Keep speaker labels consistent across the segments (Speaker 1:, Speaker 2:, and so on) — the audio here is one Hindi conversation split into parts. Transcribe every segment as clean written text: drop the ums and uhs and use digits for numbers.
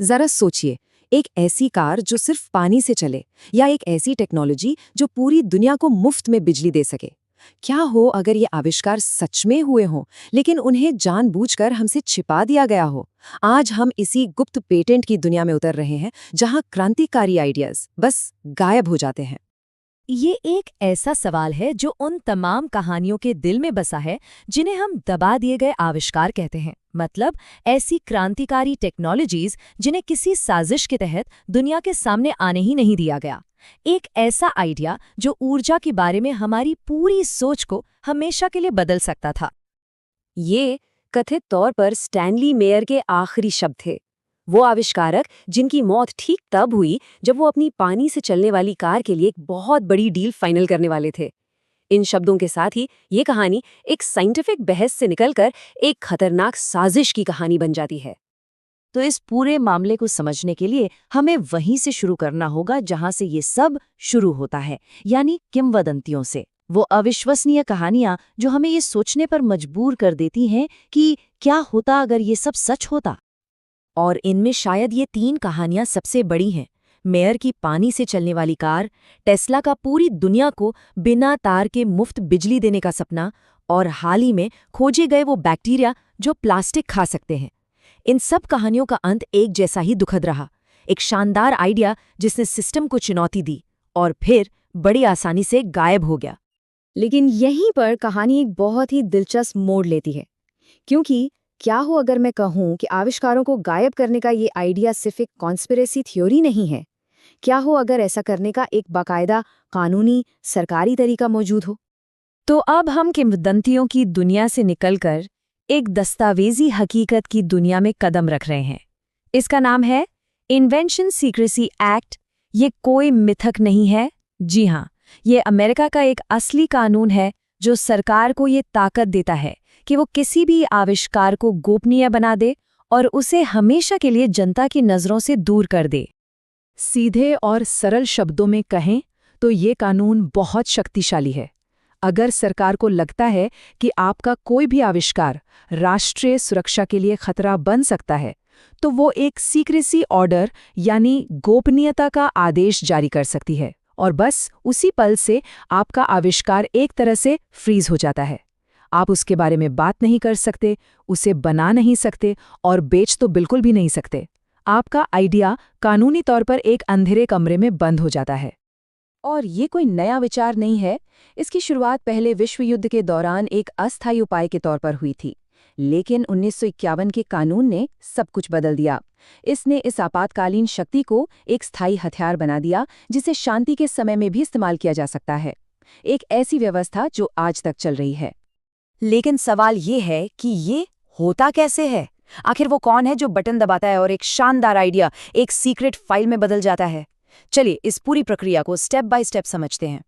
Speaker 1: जरा सोचिए, एक ऐसी कार जो सिर्फ पानी से चले या एक ऐसी टेक्नोलॉजी जो पूरी दुनिया को मुफ्त में बिजली दे सके। क्या हो अगर ये आविष्कार सच में हुए हों, लेकिन उन्हें जानबूझकर हमसे छिपा दिया गया हो। आज हम इसी गुप्त पेटेंट की दुनिया में उतर रहे हैं, जहां क्रांतिकारी आइडियाज बस गायब हो जाते हैं।
Speaker 2: ये एक ऐसा सवाल है जो उन तमाम कहानियों के दिल में बसा है जिन्हें हम दबा दिए गए आविष्कार कहते हैं। मतलब ऐसी क्रांतिकारी टेक्नोलॉजीज जिन्हें किसी साजिश के तहत दुनिया के सामने आने ही नहीं दिया गया। एक ऐसा आइडिया जो ऊर्जा के बारे में हमारी पूरी सोच को हमेशा के लिए बदल सकता था।
Speaker 1: ये कथित तौर पर स्टैनली मेयर के आखिरी शब्द थे। वो आविष्कारक जिनकी मौत ठीक तब हुई जब वो अपनी पानी से चलने वाली कार के लिए एक बहुत बड़ी डील फाइनल करने वाले थे। इन शब्दों के साथ ही ये कहानी एक साइंटिफिक बहस से निकलकर एक खतरनाक साजिश की कहानी बन जाती है।
Speaker 2: तो इस पूरे मामले को समझने के लिए हमें वहीं से शुरू करना होगा जहां से ये सब शुरू होता है, यानी किंवदंतियों से। वो अविश्वसनीय कहानियां जो हमें ये सोचने पर मजबूर कर देती हैं कि क्या होता अगर ये सब सच होता।
Speaker 1: और इनमें शायद ये 3 कहानियां सबसे बड़ी हैं। मेयर की पानी से चलने वाली कार, टेस्ला का पूरी दुनिया को बिना तार के मुफ्त बिजली देने का सपना, और हाल ही में खोजे गए वो बैक्टीरिया जो प्लास्टिक खा सकते हैं। इन सब कहानियों का अंत एक जैसा ही दुखद रहा। एक शानदार आइडिया जिसने सिस्टम को चुनौती दी और फिर बड़ी आसानी से गायब हो गया। लेकिन यहीं पर कहानी एक बहुत ही दिलचस्प मोड़ लेती है, क्योंकि क्या हो अगर मैं कहूं कि आविष्कारों को गायब करने का ये आइडिया सिर्फ एक कॉन्स्पिरेसी थ्योरी नहीं है। क्या हो अगर ऐसा करने का एक बाकायदा कानूनी सरकारी तरीका मौजूद हो। तो अब हम किंवदंतियों की दुनिया से निकलकर एक दस्तावेजी हकीकत की दुनिया में कदम रख रहे हैं। इसका नाम है इन्वेंशन सीक्रेसी एक्ट। ये कोई मिथक नहीं है। जी हाँ, ये अमेरिका का एक असली कानून है जो सरकार को ये ताकत देता है कि वो किसी भी आविष्कार को गोपनीय बना दे और उसे हमेशा के लिए जनता की नज़रों से दूर कर दे। सीधे और सरल शब्दों में कहें तो ये कानून बहुत शक्तिशाली है। अगर सरकार को लगता है कि आपका कोई भी आविष्कार राष्ट्रीय सुरक्षा के लिए खतरा बन सकता है, तो वो एक सीक्रेसी ऑर्डर यानी गोपनीयता का आदेश जारी कर सकती है, और बस उसी पल से आपका आविष्कार एक तरह से फ्रीज हो जाता है। आप उसके बारे में बात नहीं कर सकते, उसे बना नहीं सकते और बेच तो बिल्कुल भी नहीं सकते। आपका आइडिया कानूनी तौर पर एक अंधेरे कमरे में बंद हो जाता है। और ये कोई नया विचार नहीं है। इसकी शुरुआत पहले विश्व युद्ध के दौरान एक अस्थायी उपाय के तौर पर हुई थी, लेकिन 1951 के कानून ने सब कुछ बदल दिया। इसने इस आपातकालीन शक्ति को एक स्थायी हथियार बना दिया जिसे शांति के समय में भी इस्तेमाल किया जा सकता है। एक ऐसी व्यवस्था जो आज तक चल रही है। लेकिन सवाल ये है कि ये होता कैसे है? आखिर वो कौन है जो बटन दबाता है और एक शानदार आइडिया एक सीक्रेट फाइल में बदल जाता है? चलिए इस पूरी प्रक्रिया को स्टेप बाय स्टेप समझते हैं।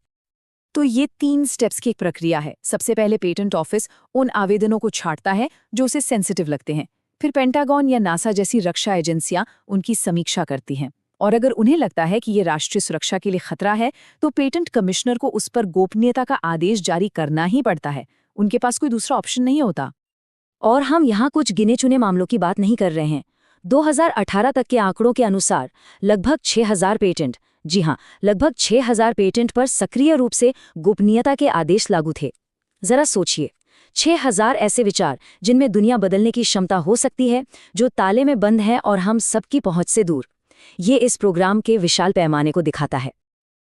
Speaker 1: तो ये 3 स्टेप्स की एक प्रक्रिया है। सबसे पहले पेटेंट ऑफिस उन आवेदनों को छांटता है जो उसे सेंसिटिव लगते हैं। फिर पेंटागन या नासा जैसी रक्षा एजेंसियां उनकी समीक्षा करती हैं, और अगर उन्हें लगता है कि ये राष्ट्रीय सुरक्षा के लिए खतरा है, तो पेटेंट कमिश्नर को उस पर गोपनीयता का आदेश जारी करना ही पड़ता है। उनके पास कोई दूसरा ऑप्शन नहीं होता। और हम यहाँ कुछ गिने चुने मामलों की बात नहीं कर रहे हैं। 2018 तक के आंकड़ों के अनुसार लगभग 6000 पेटेंट, जी हाँ, लगभग 6000 पेटेंट पर सक्रिय रूप से गोपनीयता के आदेश लागू थे। जरा सोचिए, 6000 ऐसे विचार जिनमें दुनिया बदलने की क्षमता हो सकती है, जो ताले में बंद है और हम सबकी पहुंच से दूर। ये इस प्रोग्राम के विशाल पैमाने को दिखाता है।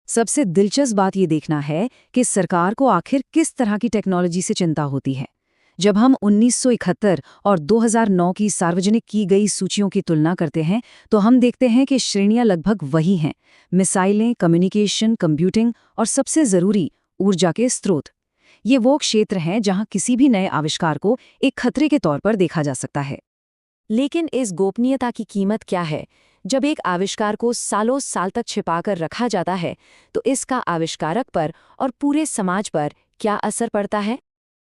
Speaker 1: सबसे दिलचस्प बात ये देखना है कि सरकार को आखिर किस तरह की टेक्नोलॉजी से चिंता होती है। जब हम 1971 और 2009 की सार्वजनिक की गई सूचियों की तुलना करते हैं, तो हम देखते हैं कि श्रेणियां लगभग वही हैं: मिसाइलें, कम्युनिकेशन, कंप्यूटिंग और सबसे ज़रूरी ऊर्जा के स्रोत। ये वो क्षेत्र हैं जहां किसी भी नए आविष्कार को एक खतरे के तौर पर देखा जा सकता है। लेकिन इस गोपनीयता की कीमत क्या है? जब एक आविष्कार को सालों साल तक छिपाकर रखा जाता है, तो इसका आविष्कारक पर और पूरे समाज पर क्या असर पड़ता है?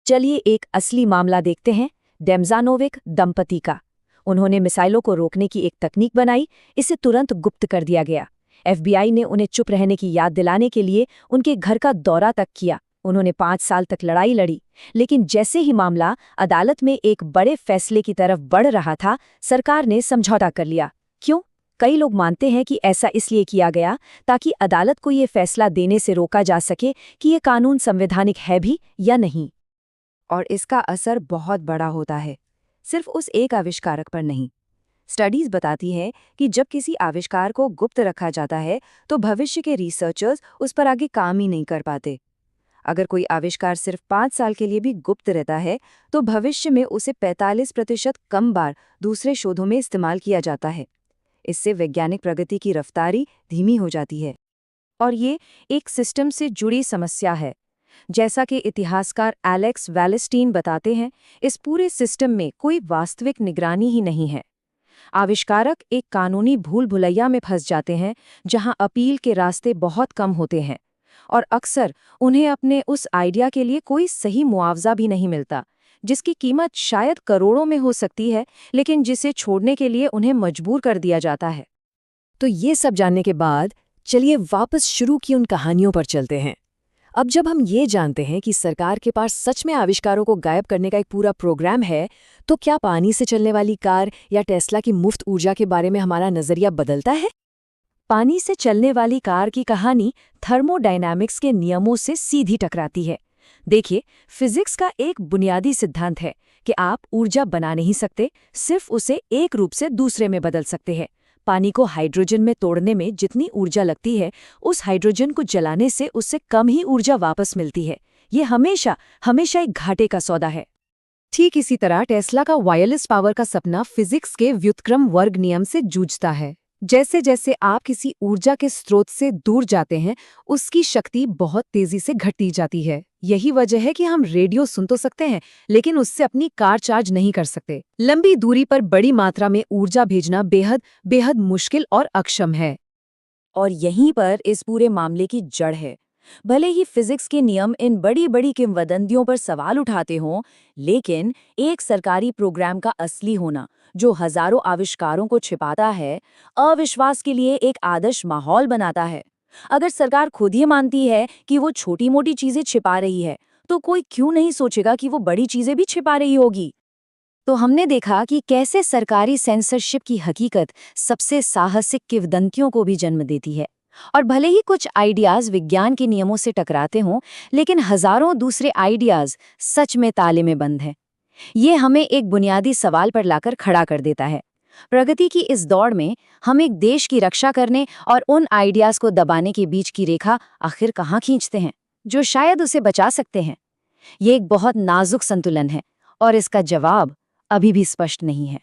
Speaker 1: चलिए एक असली मामला देखते हैं, डेमजानोविक दंपति का। उन्होंने मिसाइलों को रोकने की एक तकनीक बनाई, इसे तुरंत गुप्त कर दिया गया। FBI ने उन्हें चुप रहने की याद दिलाने के लिए उनके घर का दौरा तक किया। उन्होंने 5 साल तक लड़ाई लड़ी, लेकिन जैसे ही मामला अदालत में एक बड़े फैसले की तरफ बढ़ रहा था, सरकार ने समझौता कर लिया। क्यों? कई लोग मानते हैं कि ऐसा इसलिए किया गया ताकि अदालत को ये फैसला देने से रोका जा सके कि ये कानून संवैधानिक है भी या नहीं। और इसका असर बहुत बड़ा होता है, सिर्फ उस एक आविष्कारक पर नहीं। स्टडीज बताती है कि जब किसी आविष्कार को गुप्त रखा जाता है तो भविष्य के रिसर्चर्स उस पर आगे काम ही नहीं कर पाते। अगर कोई आविष्कार सिर्फ 5 साल के लिए भी गुप्त रहता है तो भविष्य में उसे 45% कम बार दूसरे शोधों में इस्तेमाल किया जाता है। इससे वैज्ञानिक प्रगति की रफ्तारी धीमी हो जाती है। और ये एक सिस्टम से जुड़ी समस्या है। जैसा कि इतिहासकार एलेक्स वैलेस्टीन बताते हैं, इस पूरे सिस्टम में कोई वास्तविक निगरानी ही नहीं है। आविष्कारक एक कानूनी भूल-भुलैया में फंस जाते हैं जहां अपील के रास्ते बहुत कम होते हैं और अक्सर उन्हें अपने उस आइडिया के लिए कोई सही मुआवजा भी नहीं मिलता, जिसकी कीमत शायद करोड़ों में हो सकती है, लेकिन जिसे छोड़ने के लिए उन्हें मजबूर कर दिया जाता है।
Speaker 2: तो ये सब जानने के बाद चलिए वापस शुरू की उन कहानियों पर चलते हैं। अब जब हम ये जानते हैं कि सरकार के पास सच में आविष्कारों को गायब करने का एक पूरा प्रोग्राम है, तो क्या पानी से चलने वाली कार या टेस्ला की मुफ्त ऊर्जा के बारे में हमारा नजरिया बदलता है?
Speaker 1: पानी से चलने वाली कार की कहानी थर्मोडायनामिक्स के नियमों से सीधी टकराती है। देखिए, फिजिक्स का एक बुनियादी सिद्धांत है कि आप ऊर्जा बना नहीं सकते, सिर्फ उसे एक रूप से दूसरे में बदल सकते हैं। पानी को हाइड्रोजन में तोड़ने में जितनी ऊर्जा लगती है, उस हाइड्रोजन को जलाने से उससे कम ही ऊर्जा वापस मिलती है। ये हमेशा हमेशा एक घाटे का सौदा है। ठीक इसी तरह टेस्ला का वायरलेस पावर का सपना फिजिक्स के व्युत्क्रम वर्ग नियम से जूझता है। जैसे जैसे आप किसी ऊर्जा के स्रोत से दूर जाते हैं, उसकी शक्ति बहुत तेजी से घटती जाती है। यही वजह है कि हम रेडियो सुन तो सकते हैं, लेकिन उससे अपनी कार चार्ज नहीं कर सकते। लंबी दूरी पर बड़ी मात्रा में ऊर्जा भेजना बेहद बेहद मुश्किल और अक्षम है। और यहीं पर इस पूरे मामले की जड़ है। भले ही फिजिक्स के नियम इन बड़ी बड़ी किंवदंतियों पर सवाल उठाते हों, लेकिन एक सरकारी प्रोग्राम का असली होना, जो हजारों आविष्कारों को छिपाता है, अविश्वास के लिए एक आदर्श माहौल बनाता है। अगर सरकार खुद ही मानती है कि वो छोटी मोटी चीजें छिपा रही है, तो कोई क्यों नहीं सोचेगा कि वो बड़ी चीजें भी छिपा रही होगी। तो हमने देखा कि कैसे सरकारी सेंसरशिप की हकीकत सबसे साहसिक किंवदंतियों को भी जन्म देती है। और भले ही कुछ आइडियाज विज्ञान के नियमों से टकराते हों, लेकिन हजारों दूसरे आइडियाज सच में ताले में बंद हैं। ये हमें एक बुनियादी सवाल पर लाकर खड़ा कर देता है। प्रगति की इस दौड़ में हम एक देश की रक्षा करने और उन आइडियाज को दबाने के बीच की रेखा आखिर कहाँ खींचते हैं, जो शायद उसे बचा सकते हैं? ये एक बहुत नाजुक संतुलन है और इसका जवाब अभी भी स्पष्ट नहीं है।